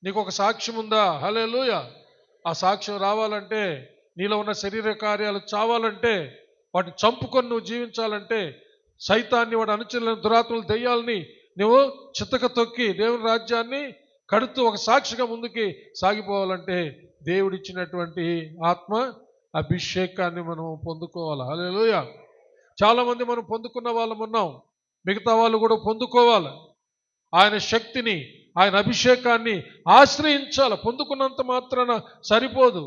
నీకు ఒక సాక్ష్యం ఉందా? హల్లెలూయా. ఆ సాక్ష్యం రావాలంటే, నీలో ఉన్న శరీర కార్యాలు చావాలంటే, వాటిని చంపుకొని నువ్వు జీవించాలంటే, సైతాన్ని, వాటి అనుచరులను, దురాత్మలు, దెయ్యాలని నువ్వు చిత్తక తొక్కి దేవుని రాజ్యాన్ని కడుతూ ఒక సాక్షిగా ముందుకి సాగిపోవాలంటే దేవుడిచ్చినటువంటి ఆత్మ అభిషేకాన్ని మనం పొందుకోవాలి. హల్లెలూయా. చాలామంది మనం పొందుకున్న వాళ్ళం ఉన్నాం, మిగతా వాళ్ళు కూడా పొందుకోవాలి. ఆయన శక్తిని, ఆయన అభిషేకాన్ని ఆశ్రయించాలి. పొందుకున్నంత మాత్రాన సరిపోదు.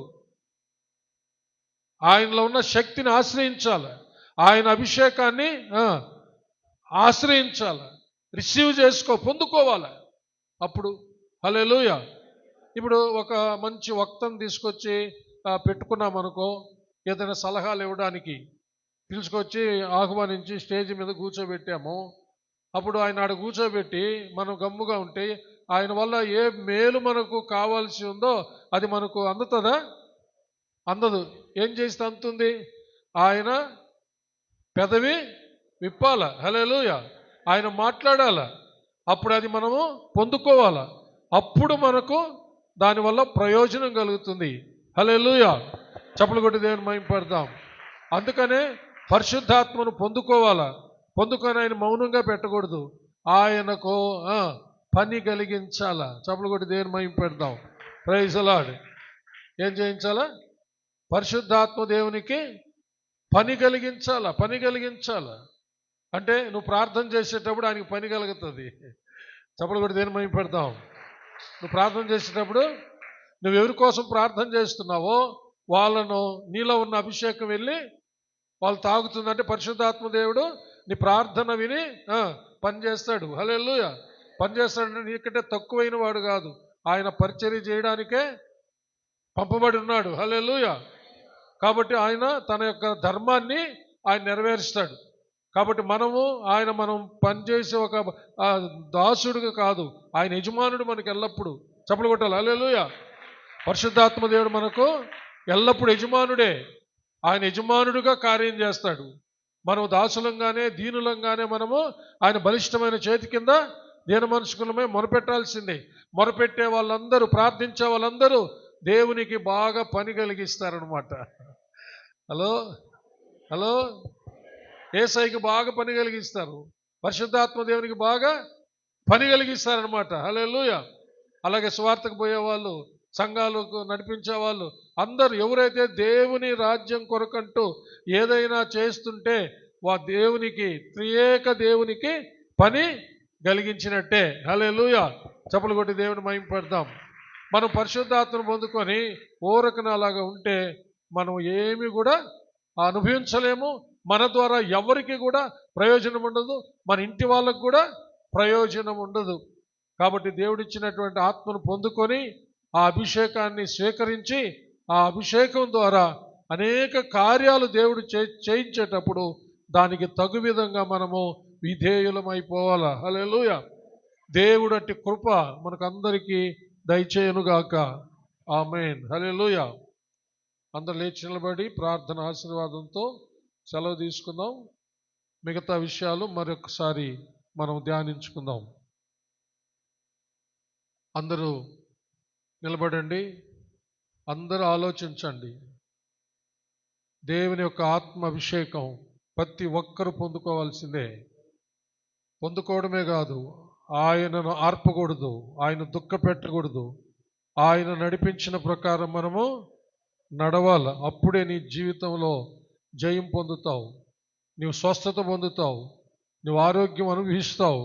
ఆయనలో ఉన్న శక్తిని ఆశ్రయించాలి, ఆయన అభిషేకాన్ని ఆశ్రయించాలి, రిసీవ్ చేసుకో, పొందుకోవాలి. అప్పుడు హల్లెలూయా. ఇప్పుడు ఒక మంచి వక్తను తీసుకొచ్చి పెట్టుకున్నామనుకో, ఏదైనా సలహాలు ఇవ్వడానికి తీసుకొచ్చి ఆహ్వానించి స్టేజ్ మీద కూర్చోబెట్టాము. అప్పుడు ఆయన ఆడ కూర్చోబెట్టి మనం గమ్ముగా ఉంటే ఆయన వల్ల ఏ మేలు మనకు కావాల్సి ఉందో అది మనకు అందుతుందా? అందదు. ఏం చేస్తే అందుతుంది? ఆయన పెదవి విప్పాల. హల్లెలూయా. ఆయన మాట్లాడాల. అప్పుడు అది మనము పొందుకోవాల. అప్పుడు మనకు దానివల్ల ప్రయోజనం కలుగుతుంది. హల్లెలూయా. చప్పలు కొట్టి దేవుని మహిమ పడతాం. అందుకనే పరిశుద్ధాత్మను పొందుకోవాలా. పొందుకొని ఆయన మౌనంగా పెట్టకూడదు, ఆయనకు పని కలిగించాలా. చప్పలు కొట్టి దేవుని మహిమ పెడతాం. Praise the Lord. ఏం చేయించాలా? పరిశుద్ధాత్మ దేవునికి పని కలిగించాలా. అంటే నువ్వు ప్రార్థన చేసేటప్పుడు ఆయనకి పని కలుగుతుంది. చప్పలు కొట్టి దేవుని మహిమ పెడతాం. నువ్వు ప్రార్థన చేసేటప్పుడు నువ్వు ఎవరి కోసం ప్రార్థన చేస్తున్నావో వాళ్ళను, నీలో ఉన్న అభిషేకం వెళ్ళి వాళ్ళు తాగుతుందంటే పరిశుద్ధాత్మ దేవుడు నీ ప్రార్థన విని పనిచేస్తాడు. హల్లెలూయా. పనిచేస్తాడంటే నీకంటే తక్కువైన వాడు కాదు, ఆయన పరిచర్య చేయడానికే పంపబడి ఉన్నాడు. హల్లెలూయా. కాబట్టి ఆయన తన యొక్క ధర్మాన్ని ఆయన నెరవేరుస్తాడు. కాబట్టి మనం పనిచేసే ఒక దాసుడుగా కాదు, ఆయన యజమానుడు మనకు ఎల్లప్పుడూ. చప్పలు కొట్టాలి. హల్లెలూయా. పరిశుద్ధాత్మ దేవుడు మనకు ఎల్లప్పుడూ యజమానుడే. ఆయన యజమానుడిగా కార్యం చేస్తాడు. మనం దాసులంగానే, దీనులంగానే మనము ఆయన బలిష్టమైన చేతి కింద దీన మనుషులమే మొరపెట్టాల్సిందే. మొరపెట్టే వాళ్ళందరూ, ప్రార్థించే వాళ్ళందరూ దేవునికి బాగా పని కలిగిస్తారనమాట. హలో. యేసయ్యకి బాగా పని కలిగిస్తారు, పరిశుద్ధాత్మ దేవునికి బాగా పని కలిగిస్తారనమాట. హల్లెలూయా. అలాగే సువార్తకు పోయేవాళ్ళు సంఘాలకు నడిపించే వాళ్ళు అందరూ ఎవరైతే దేవుని రాజ్యం కొరకంటూ ఏదైనా చేస్తుంటే దేవునికి, త్రియేక దేవునికి పని కలిగించినట్టే. హల్లెలూయా. చప్పలు కొట్టి దేవుని మహిమపడదాం. మనం పరిశుద్ధాత్మను పొందుకొని ఓరకనలాగా ఉంటే మనం ఏమి కూడా అనుభవించలేము. మన ద్వారా ఎవరికి కూడా ప్రయోజనం ఉండదు, మన ఇంటి వాళ్ళకు కూడా ప్రయోజనం ఉండదు. కాబట్టి దేవుడిచ్చినటువంటి ఆత్మను పొందుకొని ఆ అభిషేకాన్ని స్వీకరించి ఆ అభిషేకం ద్వారా అనేక కార్యాలు దేవుడు చేయించేటప్పుడు దానికి తగు విధంగా మనము విధేయులమైపోవాలా. హల్లెలూయా. దేవుడు అట్టి కృప మనకందరికీ దయచేయునుగాక. ఆమేన్. హల్లెలూయా. అందరు లేచి నిలబడి ప్రార్థన ఆశీర్వాదంతో సెలవు తీసుకుందాం. మిగతా విషయాలు మరొకసారి మనం ధ్యానించుకుందాం. అందరూ నిలబడండి. అందరూ ఆలోచించండి. దేవుని యొక్క ఆత్మ అభిషేకం ప్రతి ఒక్కరూ పొందుకోవాల్సిందే. పొందుకోవడమే కాదు, ఆయనను ఆర్పకూడదు, ఆయన దుఃఖ పెట్టకూడదు. ఆయన నడిపించిన ప్రకారం మనము నడవాలి. అప్పుడే నీ జీవితంలో జయం పొందుతావు, నీవు స్వస్థత పొందుతావు, నువ్వు ఆరోగ్యం అనుభవిస్తావు,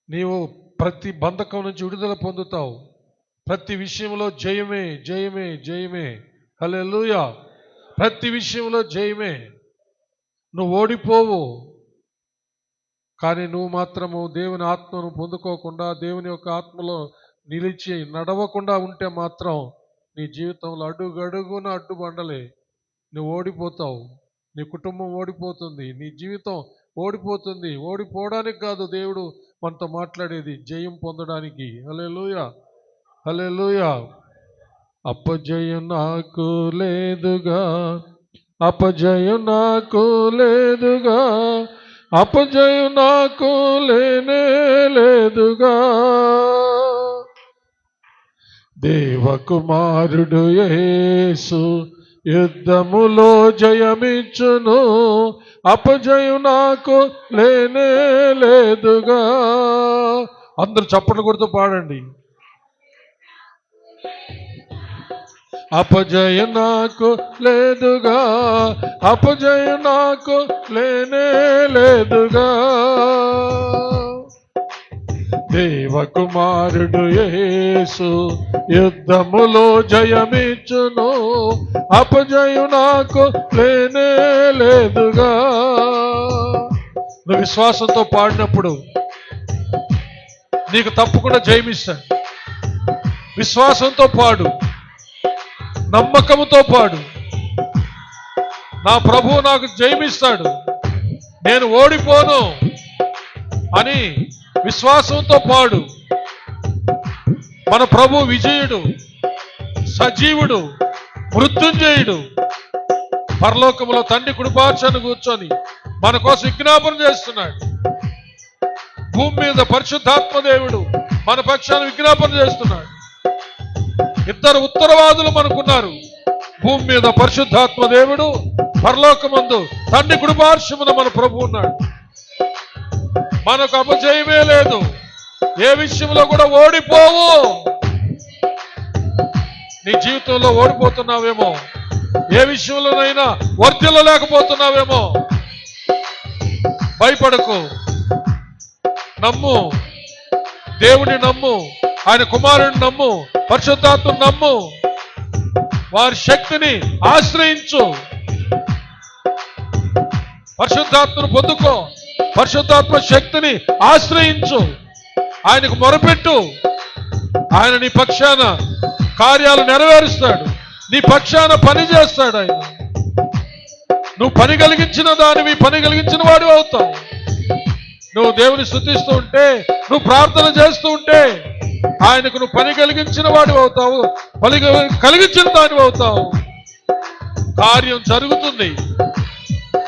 నీవు ప్రతి బంధకం నుంచి విడుదల పొందుతావు. ప్రతి విషయంలో జయమే జయమే జయమే. హల్లెలూయా. ప్రతి విషయంలో జయమే. నువ్వు ఓడిపోవు. కానీ నువ్వు మాత్రము దేవుని ఆత్మను పొందుకోకుండా, దేవుని యొక్క ఆత్మలో నిలిచి నడవకుండా ఉంటే మాత్రం నీ జీవితంలో అడుగడుగున అడ్డుబండలే. నువ్వు ఓడిపోతావు, నీ కుటుంబం ఓడిపోతుంది, నీ జీవితం ఓడిపోతుంది. ఓడిపోవడానికి కాదు దేవుడు మనతో మాట్లాడేది, జయం పొందడానికి. హల్లెలూయా. హల్లెలూయా. అపజయం నాకు లేదుగా, అపజయం నాకు లేదుగా, అపజయం నాకు లేనే లేదుగా. దేవకుమారుడు యేసు యుద్ధములో జయమిచ్చును, అపజయం నాకు లేనే లేదుగా. అందరూ చప్పట్లు కొడుతూ పాడండి. అపజయం నాకు లేదుగా, అపజయం నాకు లేనే లేదుగా. దేవకుమారుడు యేసు యుద్ధములో జయమిచ్చును, అపజయం నాకు లేనే లేదుగా. నువ్వు విశ్వాసంతో పాడినప్పుడు నీకు తప్పకుండా జయమిస్తాడు. విశ్వాసంతో పాడు, నమ్మకంతో పాడు. నా ప్రభువు నాకు జయమిస్తాడు, నేను ఓడిపోను అని విశ్వాసంతో పాడు. మన ప్రభు విజయుడు, సజీవుడు, మృత్యుంజయుడు. పరలోకములో తండ్రి కుడిపార్శ్వన కూర్చొని మన కోసం విజ్ఞాపన చేస్తున్నాడు. భూమి మీద పరిశుద్ధాత్మ దేవుడు మన పక్షాన విజ్ఞాపన చేస్తున్నాడు. ఇద్దరు ఉత్తరవాదులు మనకున్నారు. భూమి మీద పరిశుద్ధాత్మ దేవుడు, పరలోకమందు తండ్రి కుడిపార్శ్వమున మన ప్రభు ఉన్నాడు. మనకు అపజయమే లేదు. ఏ విషయంలో కూడా ఓడిపోవు. నీ జీవితంలో ఓడిపోతున్నావేమో, ఏ విషయంలోనైనా వర్ధిల్లలేకపోతున్నావేమో, భయపడకు. నమ్ము, దేవుని నమ్ము, ఆయన కుమారుని నమ్ము, పరిశుద్ధాత్మను నమ్ము, వారి శక్తిని ఆశ్రయించు. పరిశుద్ధాత్మను పొందుకో, పరిశుద్ధాత్మ శక్తిని ఆశ్రయించు, ఆయనకు మొరపెట్టు. ఆయన నీ పక్షాన కార్యాలు నెరవేరుస్తాడు, నీ పక్షాన పని చేస్తాడు. ఆయన నువ్వు పని కలిగించిన దానివి, పని కలిగించిన వాడివి అవుతావు. నువ్వు దేవుని స్తుతిస్తూ ఉంటే, నువ్వు ప్రార్థన చేస్తూ ఉంటే ఆయనకు నువ్వు పని కలిగించిన వాడివి అవుతావు, పని కలిగించిన దానివి అవుతావు. కార్యం జరుగుతుంది.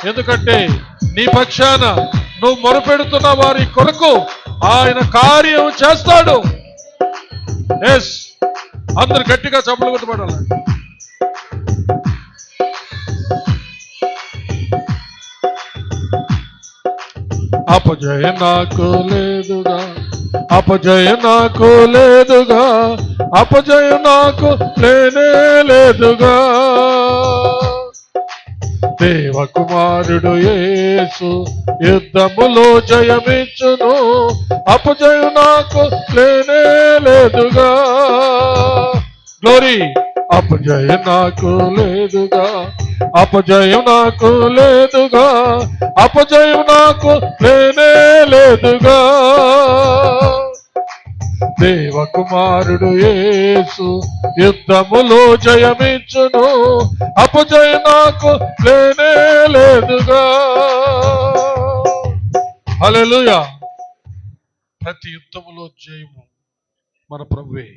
ఎందుకంటే నీ పక్షాన నువ్వు మొరపెడుతున్న వారి కొరకు ఆయన కార్యం చేస్తాడు. ఎస్, అందరు గట్టిగా చప్పట్లు కొట్టబడాలి. అపజయం నాకు లేదుగా, అపజయం నాకు లేదుగా, అపజయం నాకు లేనే లేదుగా. దేవకుమారుడు యేసు యుద్ధములో జయమిచ్చును, అపజయం నాకు లేనే లేదుగా. గ్లోరీ. అపజయం నాకు లేదుగా, అపజయం నాకు లేదుగా, అపజయం నాకు లేనే లేదుగా. దేవకుమారుడు యేసు యుద్ధములో జయమిచ్చును, అపజయం నాకు లేనే లేదుగా. హల్లెలూయా. ప్రతి యుద్ధములో జయము మన ప్రభువే.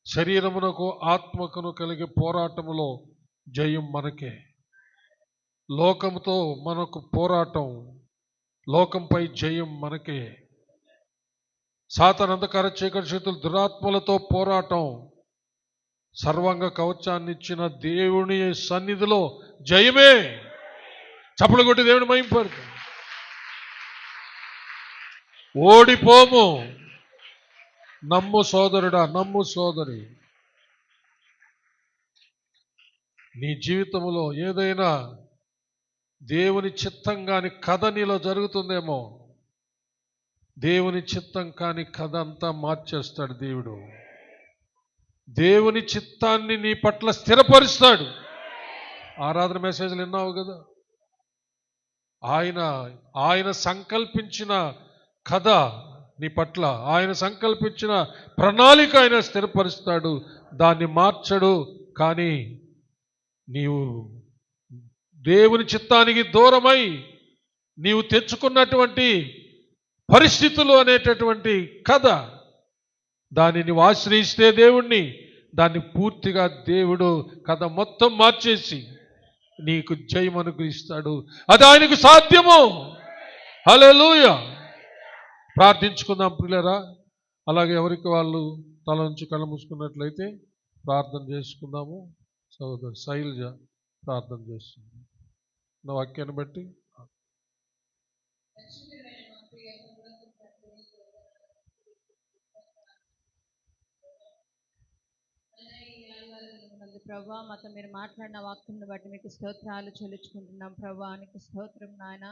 శరీరమునకు ఆత్మకును కలిగే పోరాటములో జయం మనకే. లోకముతో మనకు పోరాటం, లోకంపై జయం మనకే. సాతాను అంధకార చీకటి శక్తులు దురాత్మలతో పోరాటం, సర్వాంగ కవచాన్ని ఇచ్చిన దేవుని సన్నిధిలో జయమే. చప్పలు కొట్టి దేవుని మహింపరు. ఓడిపోము. నమ్ము సోదరుడా, నమ్ము సోదరి. నీ జీవితంలో ఏదైనా దేవుని చిత్తం కాని కథ నీలో జరుగుతుందేమో. దేవుని చిత్తం కాని కథ అంతా మార్చేస్తాడు దేవుడు. దేవుని చిత్తాన్ని నీ పట్ల స్థిరపరుస్తాడు. ఆరాధన మెసేజ్లు విన్నావు కదా. ఆయన సంకల్పించిన కథ నీ పట్ల, ఆయన సంకల్పించిన ప్రణాళిక ఆయన స్థిరపరుస్తాడు, దాన్ని మార్చడు. కానీ నీవు దేవుని చిత్తానికి దూరమై నీవు తెచ్చుకున్నటువంటి పరిస్థితులు అనేటటువంటి కథ, దాన్ని నీవు ఆశ్రయిస్తే దేవుణ్ణి, దాన్ని పూర్తిగా దేవుడు కథ మొత్తం మార్చేసి నీకు జయం అనుగ్రహిస్తాడు. అది ఆయనకు సాధ్యము. హల్లెలూయా. ప్రార్థించుకుందాం ప్రియులారా. అలాగే ఎవరికి వాళ్ళు తల నుంచి కళ్ళు మూసుకున్నట్లయితే ప్రార్థన చేసుకుందాము. సోదరు శైలజ ప్రార్థన చేస్తుంది నా వాక్యాన్ని బట్టి. ప్రభా, మాతో మీరు మాట్లాడిన వాక్యాన్ని బట్టి మీకు స్తోత్రాలు చెల్లించుకుంటున్నాం ప్రభా. నీకు స్తోత్రం నాయన.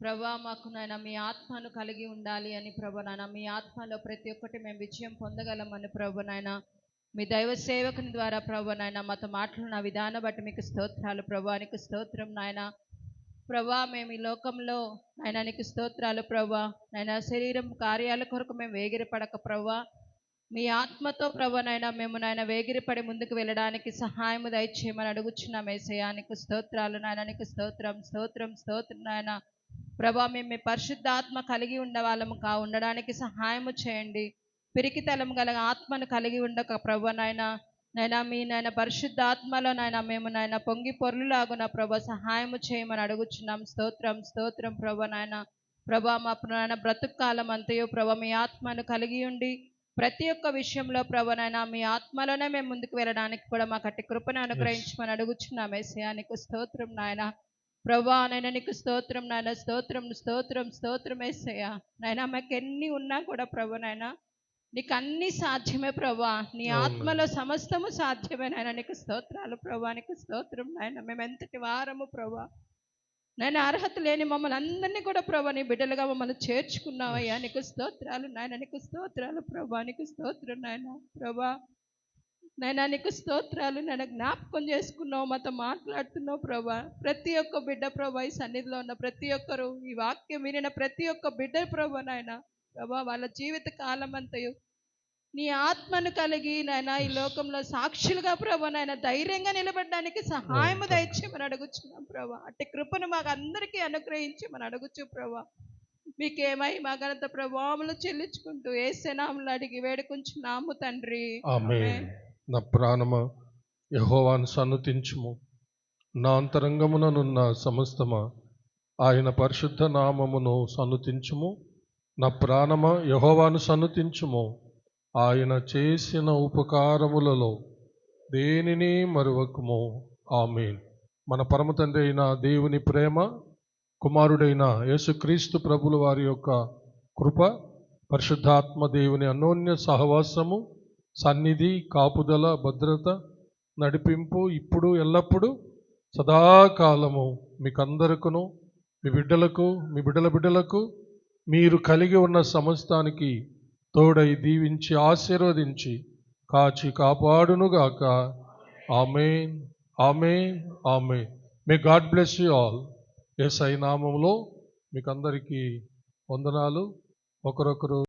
ప్రభా, మాకు నాయన మీ ఆత్మను కలిగి ఉండాలి అని ప్రభా నాయన, మీ ఆత్మలో ప్రతి ఒక్కటి మేము విజయం పొందగలమని ప్రభా నాయన, మీ దైవ సేవకుని ద్వారా ప్రభా నాయన మాతో మాట్లాడిన విధానం బట్టి మీకు స్తోత్రాలు ప్రభా. నీకు స్తోత్రం నాయన. ప్రభా, మేము ఈ లోకంలో నాయన నీకు స్తోత్రాలు ప్రభా నాయన. శరీరం కార్యాల కొరకు మేము వేగిరపడక ప్రభా, మీ ఆత్మతో ప్రభా నాయన మేము నాయన వేగిరపడి ముందుకు వెళ్ళడానికి సహాయము దయచేయమని అడుగుచున్నాం యేసయ్యా. నీకు స్తోత్రాలు నాయన. నీకు స్తోత్రం స్తోత్రం స్తోత్రం నాయన. ప్రభా, మేము మీ పరిశుద్ధాత్మ కలిగి ఉండవాళ్ళము ఉండడానికి సహాయము చేయండి. పిరికితలం గల ఆత్మను కలిగి ఉండక ప్రభా నాయన నైనా మీ నాయన పరిశుద్ధాత్మలో నాయన మేము నాయన పొంగి పొర్లులాగున ప్రభా సహాయము చేయమని అడుగుచున్నాం. స్తోత్రం స్తోత్రం ప్రభా నాయన. ప్రభా, మా నాయన బ్రతుకు కాలం అంతయో ప్రభా మీ ఆత్మను కలిగి ఉండి ప్రతి ఒక్క విషయంలో ప్రభా నాయన మీ ఆత్మలోనే మేము ముందుకు వెళ్ళడానికి కూడా మాకు అట్టి కృపను అనుగ్రహించమని అడుగుచున్నాం యేసయ్యా. నీకు స్తోత్రం నాయన. ప్రభా నాయన నీకు స్తోత్రం నాయన. స్తోత్రం స్తోత్రం స్తోత్రం యేసయ్యా. నాయన మాకు ఎన్ని ఉన్నా కూడా ప్రభా నాయన నీకు అన్ని సాధ్యమే ప్రభా. నీ ఆత్మలో సమస్తము సాధ్యమే నాయన. నీకు స్తోత్రాలు ప్రభా. నీకు స్తోత్రం నాయన. మేము ఎంతటి వారము ప్రభా నాయన. అర్హత లేని మమ్మల్ని అందరినీ కూడా ప్రభా నీ బిడ్డలుగా మమ్మల్ని చేర్చుకున్నావయ్యా. నీకు స్తోత్రాలు నాయన. నీకు స్తోత్రాలు ప్రభా. నీకు స్తోత్రం నాయన. ప్రభా నాయన నీకు స్తోత్రాలు నాయన. జ్ఞాపకం చేసుకున్నావు, మాతో మాట్లాడుతున్నావు ప్రభా. ప్రతి ఒక్క బిడ్డ ప్రభా, ఈ సన్నిధిలో ఉన్న ప్రతి ఒక్కరు, ఈ వాక్యం వినిన ప్రతి ఒక్క బిడ్డ ప్రభా నాయన ప్రభా వాళ్ళ జీవిత కాలం అంతయు నీ ఆత్మను కలిగి నాయన ఈ లోకంలో సాక్షులుగా ప్రభా నాయన ధైర్యంగా నిలబడడానికి సహాయము దయచేయమని అడుగుచున్నాం ప్రభా. అట్టి కృపను మాకు అందరికీ అనుగ్రహించమని అడుగుచు ప్రభా. మీకేమై మా ఘనత ప్రభావములు చెల్లించుకుంటూ యేసు నామములో అడిగి వేడుకుంటున్నాము తండ్రి. ఆమేన్. నా ప్రాణమా యెహోవాను సన్నుతించుము, నా అంతరంగముననున్న సమస్తమా ఆయన పరిశుద్ధ నామమును సన్నుతించుము. నా ప్రాణమా యెహోవాను సన్నుతించుము, ఆయన చేసిన ఉపకారములలో దేనిని మరువకుము. ఆమేన్. మన పరమ తండ్రి అయిన దేవుని ప్రేమ, కుమారుడైన యేసుక్రీస్తు ప్రభుల వారి యొక్క కృప, పరిశుద్ధాత్మ దేవుని అన్యోన్య సహవాసము సన్నిధి, కాపుదల, భద్రత, నడిపింపు ఇప్పుడు ఎల్లప్పుడూ సదాకాలము మీకందరికను, మీ బిడ్డలకు, మీ బిడ్డల బిడ్డలకు, మీరు కలిగి ఉన్న సమస్తానికి తోడై దీవించి ఆశీర్వదించి కాచి కాపాడునుగాక. ఆమేన్, ఆమేన్, ఆమేన్. May God bless you all. యేసయ్య నామములో మీకు అందరికీ వందనాలు. ఒకరొకరు